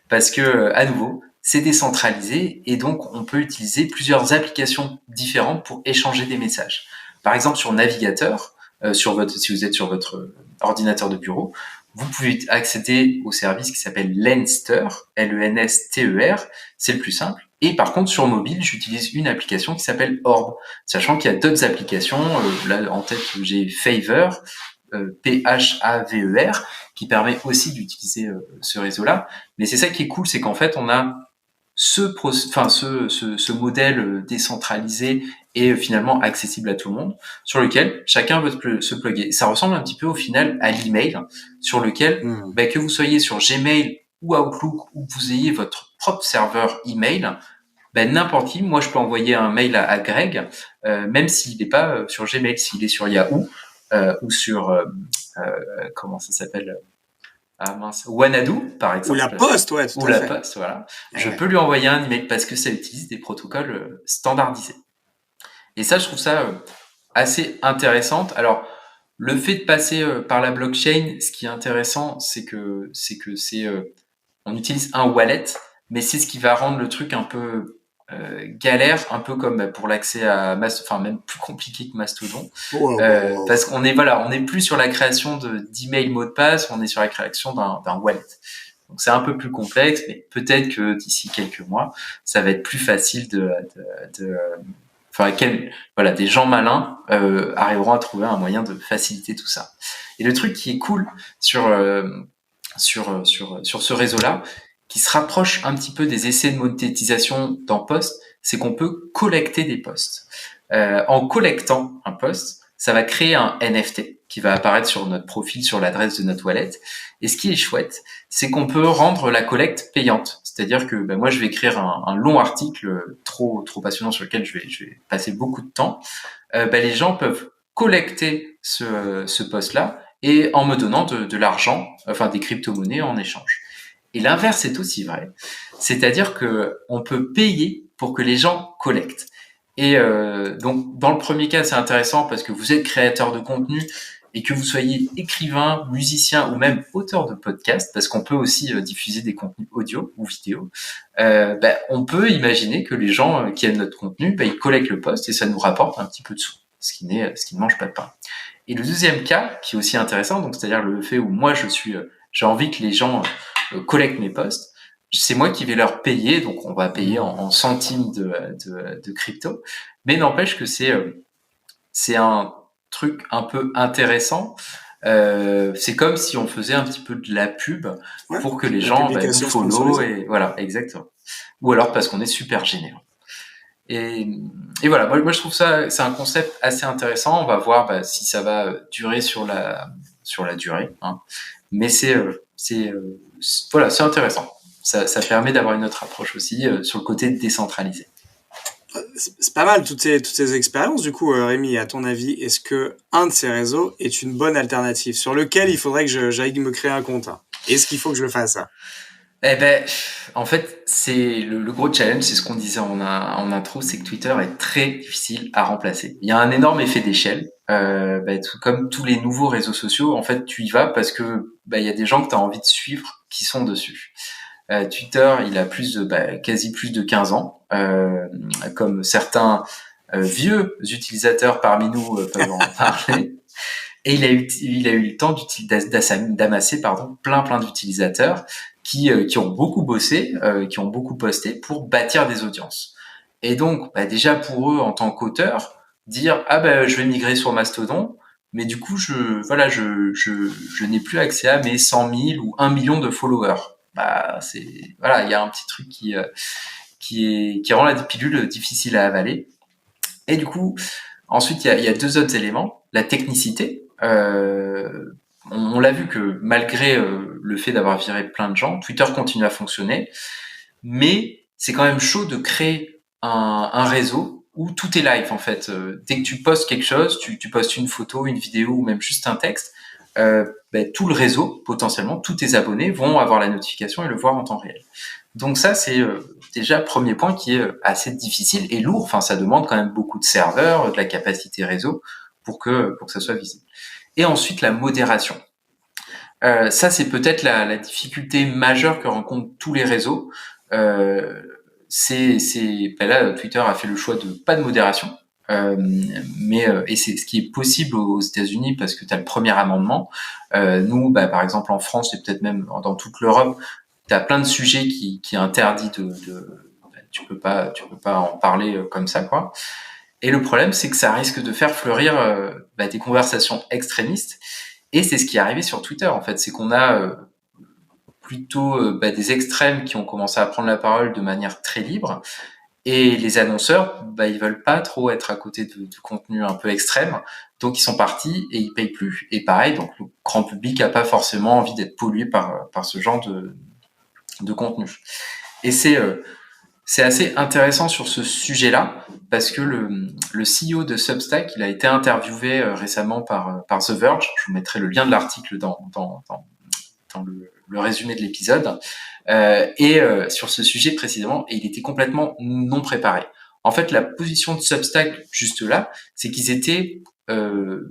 parce que à nouveau, c'est décentralisé et donc on peut utiliser plusieurs applications différentes pour échanger des messages. Par exemple, sur Navigateur, si vous êtes sur votre ordinateur de bureau, vous pouvez accéder au service qui s'appelle Lenster, Lenster, c'est le plus simple. Et par contre, sur mobile, j'utilise une application qui s'appelle Orb, sachant qu'il y a d'autres applications. Là, en tête, j'ai Favor, Phaver, qui permet aussi d'utiliser ce réseau-là. Mais c'est ça qui est cool, c'est qu'en fait, on a ce modèle décentralisé et finalement accessible à tout le monde, sur lequel chacun veut se plugger. Ça ressemble un petit peu au final à l'email, sur lequel, que vous soyez sur Gmail ou Outlook, ou que vous ayez votre propre serveur email, n'importe qui, moi je peux envoyer un mail à Greg, même s'il n'est pas sur Gmail, s'il est sur Yahoo, ou sur, comment ça s'appelle, Wanadu, par exemple. Ou la Poste, ouais, tout ou à la fait. Poste, voilà. Je peux lui envoyer un email parce que ça utilise des protocoles standardisés. Et ça, je trouve ça assez intéressant. Alors, le fait de passer par la blockchain, ce qui est intéressant, c'est que on utilise un wallet, mais c'est ce qui va rendre le truc un peu galère, un peu comme pour l'accès à même plus compliqué que Mastodon, parce qu'on est plus sur la création d'email mot de passe, on est sur la création d'un wallet. Donc c'est un peu plus complexe, mais peut-être que d'ici quelques mois, ça va être plus facile des gens malins arriveront à trouver un moyen de faciliter tout ça. Et le truc qui est cool sur ce réseau-là, qui se rapproche un petit peu des essais de monétisation dans Post, c'est qu'on peut collecter des posts. En collectant un post, ça va créer un NFT qui va apparaître sur notre profil, sur l'adresse de notre wallet. Et ce qui est chouette, c'est qu'on peut rendre la collecte payante. C'est-à-dire que moi, je vais écrire un long article trop passionnant sur lequel je vais passer beaucoup de temps. Les gens peuvent collecter ce post-là et en me donnant de l'argent, enfin des crypto-monnaies en échange. Et l'inverse est aussi vrai. C'est-à-dire que on peut payer pour que les gens collectent. Et donc, dans le premier cas, c'est intéressant parce que vous êtes créateur de contenu et que vous soyez écrivain, musicien ou même auteur de podcast, parce qu'on peut aussi diffuser des contenus audio ou vidéo, on peut imaginer que les gens qui aiment notre contenu, ils collectent le post et ça nous rapporte un petit peu de sous, ce qui ne mange pas de pain. Et le deuxième cas, qui est aussi intéressant, donc c'est-à-dire le fait où moi j'ai envie que les gens collectent mes posts, c'est moi qui vais leur payer, donc on va payer en centimes de crypto, mais n'empêche que c'est un truc un peu intéressant. C'est comme si on faisait un petit peu de la pub pour que les gens nous follow, et voilà, exactement. Ou alors parce qu'on est super généreux. Et voilà, moi je trouve ça, c'est un concept assez intéressant. On va voir si ça va durer sur la durée, hein. Mais c'est intéressant. Ça permet d'avoir une autre approche aussi sur le côté décentralisé. C'est pas mal toutes ces expériences. Du coup, Rémi, à ton avis, est-ce que un de ces réseaux est une bonne alternative sur lequel il faudrait que j'aille me créer un compte? Est-ce qu'il faut que je le fasse? En fait, c'est le gros challenge, c'est ce qu'on disait en intro, c'est que Twitter est très difficile à remplacer. Il y a un énorme effet d'échelle. Tout comme tous les nouveaux réseaux sociaux, en fait, tu y vas parce que il y a des gens que tu as envie de suivre qui sont dessus. Twitter, il a quasi plus de 15 ans, comme certains vieux utilisateurs parmi nous peuvent en parler. Et il a eu le temps d'amasser plein d'utilisateurs qui ont beaucoup bossé, qui ont beaucoup posté pour bâtir des audiences. Et donc, déjà pour eux en tant qu'auteurs, dire je vais migrer sur Mastodon, mais du coup je n'ai plus accès à mes 100 000 ou 1 million de followers. Il y a un petit truc qui rend la pilule difficile à avaler. Et du coup, ensuite il y a deux autres éléments, la technicité. On l'a vu que malgré le fait d'avoir viré plein de gens, Twitter continue à fonctionner, mais c'est quand même chaud de créer un réseau où tout est live en fait. Dès que tu postes quelque chose, tu postes une photo, une vidéo ou même juste un texte, tout le réseau, potentiellement, tous tes abonnés vont avoir la notification et le voir en temps réel. Donc ça, c'est déjà le premier point qui est assez difficile et lourd. Enfin, ça demande quand même beaucoup de serveurs, de la capacité réseau pour que ça soit visible. Et ensuite, la modération. Ça, c'est peut-être la difficulté majeure que rencontrent tous les réseaux. Là, Twitter a fait le choix de pas de modération. Et c'est ce qui est possible aux États-Unis parce que tu as le premier amendement. Nous, par exemple en France et peut-être même dans toute l'Europe, tu as plein de sujets qui interdit tu peux pas en parler comme ça, quoi. Et le problème, c'est que ça risque de faire fleurir des conversations extrémistes. Et c'est ce qui est arrivé sur Twitter, en fait. C'est qu'on a plutôt des extrêmes qui ont commencé à prendre la parole de manière très libre. Et les annonceurs, ils veulent pas trop être à côté de contenu un peu extrême. Donc, ils sont partis et ils payent plus. Et pareil, donc, le grand public a pas forcément envie d'être pollué par ce genre de contenu. Et c'est assez intéressant sur ce sujet-là parce que le CEO de Substack, il a été interviewé récemment par The Verge. Je vous mettrai le lien de l'article dans le résumé de l'épisode. Sur ce sujet précisément, et il était complètement non préparé. En fait, la position de Substack juste là, c'est qu'ils étaient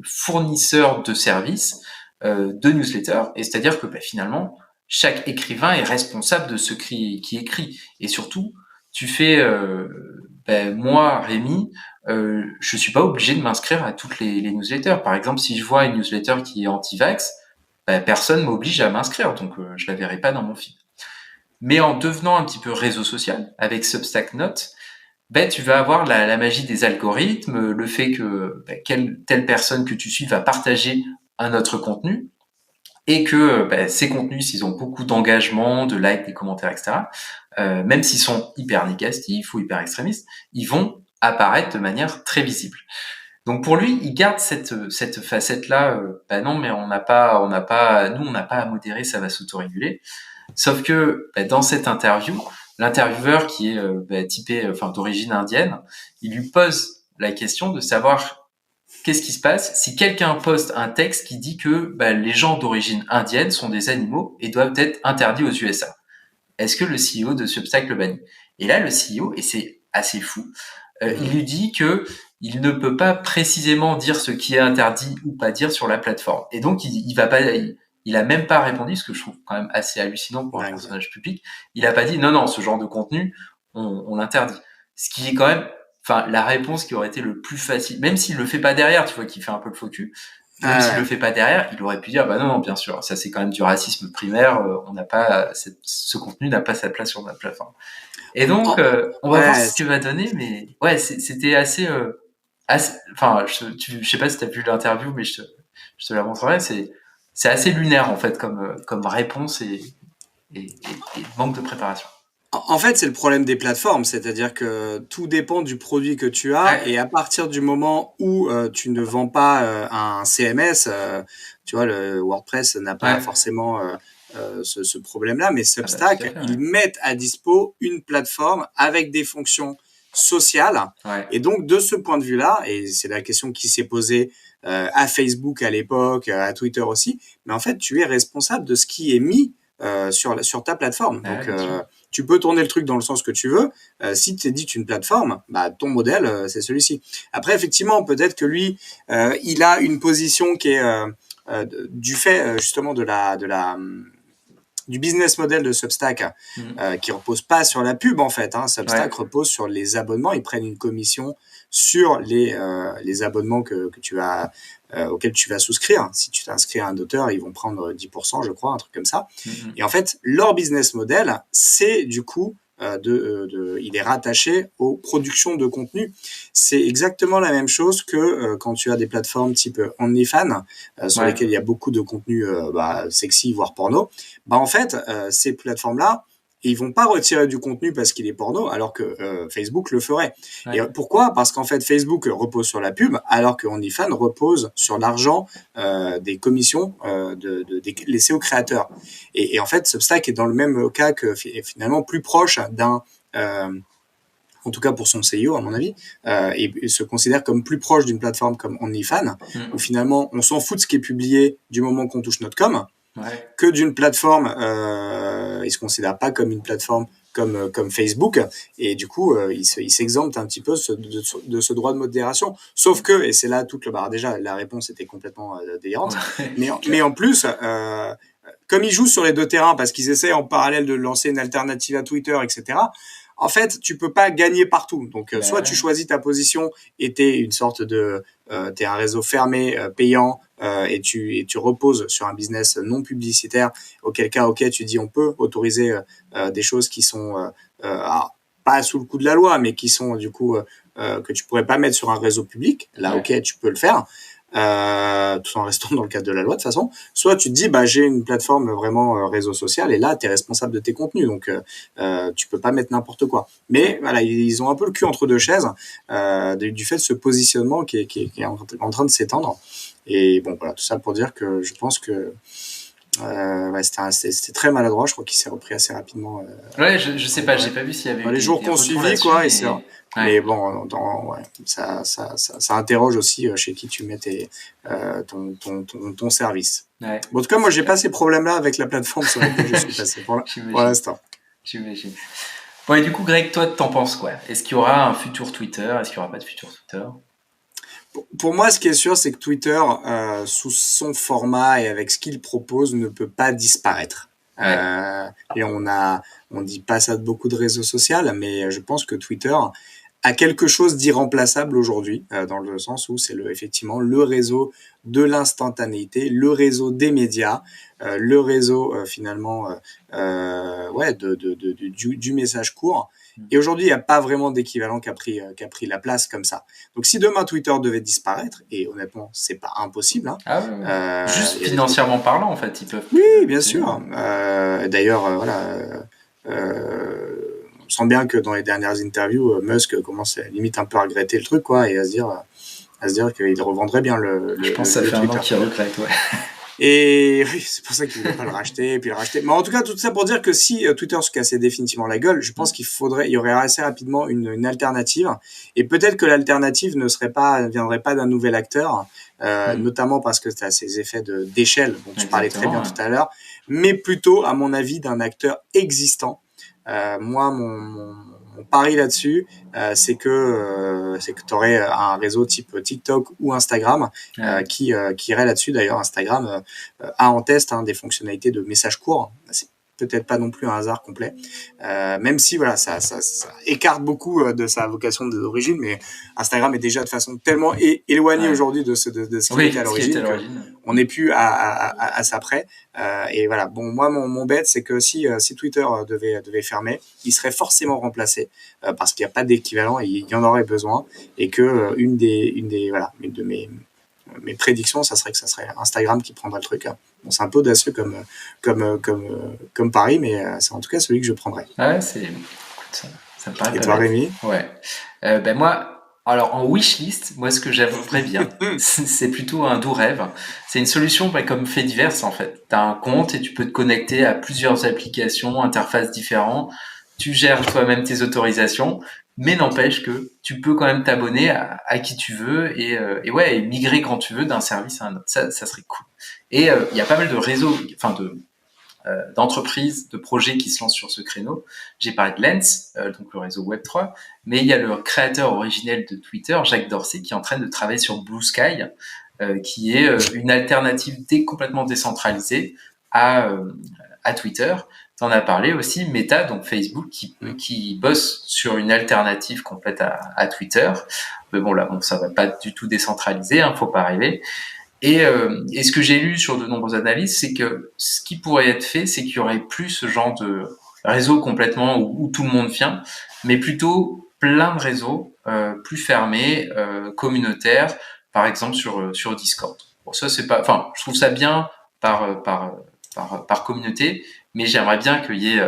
fournisseurs de services de newsletters, et c'est-à-dire que finalement, chaque écrivain est responsable de ce qui écrit. Et surtout, tu fais, moi, Rémi, je suis pas obligé de m'inscrire à toutes les newsletters. Par exemple, si je vois une newsletter qui est anti-vax, personne m'oblige à m'inscrire, donc je la verrai pas dans mon feed. Mais en devenant un petit peu réseau social, avec Substack Notes, tu vas avoir la magie des algorithmes, le fait que telle personne que tu suis va partager un autre contenu, et que ces contenus, s'ils ont beaucoup d'engagement, de likes, des commentaires, etc., même s'ils sont hyper négatifs ou hyper extrémistes, ils vont apparaître de manière très visible. Donc pour lui, il garde cette facette-là. Non, mais on n'a pas à modérer, ça va s'autoréguler. Sauf que dans cette interview, l'intervieweur qui est typé, d'origine indienne, il lui pose la question de savoir qu'est-ce qui se passe si quelqu'un poste un texte qui dit que les gens d'origine indienne sont des animaux et doivent être interdits aux USA. Est-ce que le CEO de Substack le bannit? Et là, le CEO, et c'est assez fou, il lui dit que il ne peut pas précisément dire ce qui est interdit ou pas dire sur la plateforme. Et donc, il a même pas répondu, ce que je trouve quand même assez hallucinant pour un personnage public. Il a pas dit non, ce genre de contenu, on l'interdit. Ce qui est quand même, la réponse qui aurait été le plus facile, même s'il le fait pas derrière, tu vois, qu'il fait un peu le faux cul. Même s'il le fait pas derrière, il aurait pu dire non, bien sûr, ça c'est quand même du racisme primaire. On n'a pas ce contenu n'a pas sa place sur notre plateforme. Et donc, on va voir ce que va donner, mais c'était assez. Je sais pas si t'as vu l'interview, mais je te la montrerai. C'est assez lunaire en fait comme réponse et manque de préparation. En fait, c'est le problème des plateformes, c'est-à-dire que tout dépend du produit que tu as, et à partir du moment où tu ne vends pas un CMS, tu vois, le WordPress n'a pas forcément ce problème-là, mais Substack, ils mettent à dispo une plateforme avec des fonctions sociales, et donc de ce point de vue-là, et c'est la question qui s'est posée à Facebook à l'époque, à Twitter aussi, mais en fait, tu es responsable de ce qui est mis sur ta plateforme. Donc, tu peux tourner le truc dans le sens que tu veux. Si tu édites une plateforme, ton modèle, c'est celui-ci. Après, effectivement, peut-être que lui, il a une position qui est du fait justement du business model de Substack, qui repose pas sur la pub en fait. Substack repose sur les abonnements. Ils prennent une commission sur les abonnements que tu as auxquels tu vas souscrire. Si tu t'inscris à un auteur, ils vont prendre 10%, je crois, un truc comme ça. Et en fait, leur business model, c'est du coup il est rattaché aux productions de contenu. C'est exactement la même chose que quand tu as des plateformes type OnlyFans, sur lesquelles il y a beaucoup de contenu sexy, voire porno. En fait, ces plateformes-là, ils vont pas retirer du contenu parce qu'il est porno, alors que Facebook le ferait. Et pourquoi? Parce qu'en fait, Facebook repose sur la pub, alors que OnlyFans repose sur l'argent des commissions laissées aux créateurs. Et en fait, Substack est dans le même cas que finalement plus proche d'un en tout cas pour son CEO à mon avis, et se considère comme plus proche d'une plateforme comme OnlyFans, où finalement on s'en fout de ce qui est publié du moment qu'on touche notre com, que d'une plateforme, il se considère pas comme une plateforme comme Facebook, et du coup il s'exempte un petit peu de ce droit de modération, sauf que, et c'est là toute déjà la réponse était complètement délirante, mais en plus comme ils jouent sur les deux terrains parce qu'ils essaient en parallèle de lancer une alternative à Twitter, etc., en fait, tu peux pas gagner partout. Donc, soit tu choisis ta position et t'es une sorte de, t'es un réseau fermé, payant, et tu reposes sur un business non publicitaire. Auquel cas, ok, tu dis on peut autoriser des choses qui sont alors, pas sous le coup de la loi, mais qui sont du coup que tu pourrais pas mettre sur un réseau public. Là, ok, tu peux le faire. Tout en restant dans le cadre de la loi de toute façon. Soit tu te dis j'ai une plateforme vraiment réseau social et là tu es responsable de tes contenus, donc tu peux pas mettre n'importe quoi. Mais voilà, ils ont un peu le cul entre deux chaises du fait de ce positionnement qui est en train de s'étendre. Et bon voilà, tout ça pour dire que je pense que c'était très maladroit. Je crois qu'il s'est repris assez rapidement. Ouais, je sais pas, j'ai pas vu s'il y avait eu les jours qu'on suivi quoi. Et mais bon, ça interroge aussi chez qui tu mets ton service. Ouais. Bon, en tout cas, moi, j'ai pas ces problèmes-là avec la plateforme sur laquelle je suis passé pour l'instant. J'imagine. Bon, et du coup, Greg, toi, t'en penses quoi? Est-ce qu'il y aura un futur Twitter? Est-ce qu'il y aura pas de futur Twitter? Pour moi, ce qui est sûr, c'est que Twitter, sous son format et avec ce qu'il propose, ne peut pas disparaître. Et on dit pas ça de beaucoup de réseaux sociaux, mais je pense que Twitter a quelque chose d'irremplaçable aujourd'hui, dans le sens où c'est effectivement le réseau de l'instantanéité, le réseau des médias, le réseau finalement du message court. Et aujourd'hui, il n'y a pas vraiment d'équivalent qui a pris la place comme ça. Donc, si demain Twitter devait disparaître, et honnêtement, c'est pas impossible. Hein, juste financièrement parlant, en fait, ils peuvent. Oui, bien sûr. D'ailleurs, on sent bien que dans les dernières interviews, Musk commence limite un peu à regretter le truc, quoi, et à se dire qu'il revendrait bien Je pense que ça fait un an qu'il regrette, ouais. Et oui, c'est pour ça qu'il ne voulait pas le racheter, puis le racheter. Mais en tout cas, tout ça pour dire que si Twitter se cassait définitivement la gueule, je pense qu'il y aurait assez rapidement une alternative. Et peut-être que l'alternative viendrait pas d'un nouvel acteur, notamment parce que tu as ces effets d'échelle dont tu parlais très bien tout à l'heure, mais plutôt, à mon avis, d'un acteur existant. Moi, mon pari là-dessus, c'est que tu aurais un réseau type TikTok ou Instagram qui irait là-dessus. D'ailleurs, Instagram a en test des fonctionnalités de messages courts. C'est peut-être pas non plus un hasard complet, même si voilà, ça écarte beaucoup de sa vocation d'origine, mais Instagram est déjà de façon tellement éloignée aujourd'hui de ce qui était à l'origine. On n'est plus à ça près. Et voilà. Bon, moi, mon bet, c'est que si Twitter devait fermer, il serait forcément remplacé parce qu'il n'y a pas d'équivalent et il y en aurait besoin. Et que une de mes prédictions, ça serait Instagram qui prendrait le truc. Bon, c'est un peu audacieux comme pari, mais c'est en tout cas celui que je prendrais. Ouais, ça me paraît. Et toi, Rémi? Ouais. Moi. Alors en wishlist, moi ce que j'aimerais bien, c'est plutôt un doux rêve. C'est une solution comme fait divers en fait. Tu as un compte et tu peux te connecter à plusieurs applications, interfaces différentes. Tu gères toi-même tes autorisations, mais n'empêche que tu peux quand même t'abonner à qui tu veux et migrer quand tu veux d'un service à un autre. Ça serait cool. Et il y a pas mal de réseaux, d'entreprises, de projets qui se lancent sur ce créneau. J'ai parlé de Lens, donc le réseau Web3, mais il y a le créateur originel de Twitter, Jack Dorsey, qui est en train de travailler sur Blue Sky, qui est une alternative complètement décentralisée à Twitter. Tu en as parlé aussi, Meta, donc Facebook, qui bosse sur une alternative complète à Twitter. Mais bon, là, ça va pas du tout décentraliser, faut pas rêver. Et ce que j'ai lu sur de nombreuses analyses, c'est que ce qui pourrait être fait, c'est qu'il y aurait plus ce genre de réseau complètement où tout le monde vient, mais plutôt plein de réseaux plus fermés, communautaires, par exemple sur Discord. Bon, ça c'est pas, je trouve ça bien par communauté, mais j'aimerais bien qu'il y ait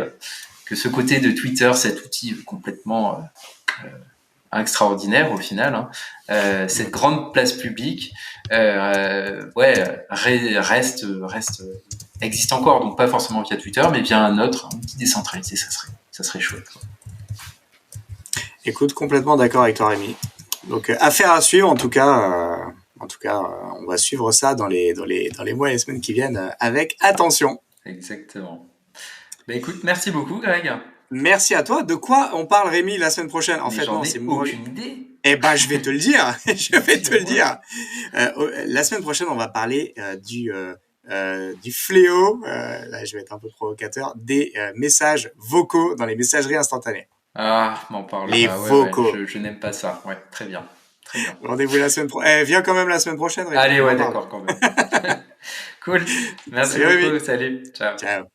que ce côté de Twitter, cet outil complètement extraordinaire au final, cette grande place publique reste existe encore, donc pas forcément via Twitter, mais via un autre, un outil décentralisé, ça serait chouette. Écoute, complètement d'accord avec toi, Rémi. Donc affaire à suivre, en tout cas, on va suivre ça dans les mois et les semaines qui viennent avec attention. Exactement. Écoute, merci beaucoup, Greg. Merci à toi. De quoi on parle, Rémi, la semaine prochaine? En fait, non, c'est aucune idée. Eh ben, je vais te le dire. La semaine prochaine, on va parler du fléau. Là, je vais être un peu provocateur, des messages vocaux dans les messageries instantanées. Ah, m'en parle Les pas. Ouais, vocaux. je n'aime pas ça. Ouais, très bien. Très bien. Rendez-vous la semaine prochaine. Viens quand même la semaine prochaine. Rémi. Allez, On ouais, en parle. d'accord, quand même. Cool. Merci Salut, beaucoup. Rémi. Salut. Ciao. Ciao.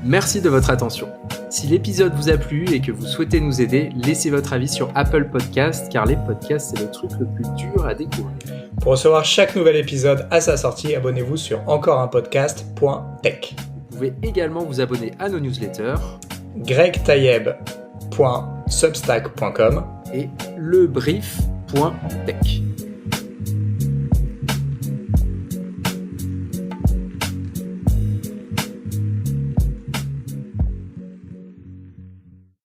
Merci de votre attention. Si l'épisode vous a plu et que vous souhaitez nous aider, laissez votre avis sur Apple Podcast, car les podcasts, c'est le truc le plus dur à découvrir. Pour recevoir chaque nouvel épisode à sa sortie, abonnez-vous sur encoreunpodcast.tech. Vous pouvez également vous abonner à nos newsletters gregtayeb.substack.com et lebrief.tech.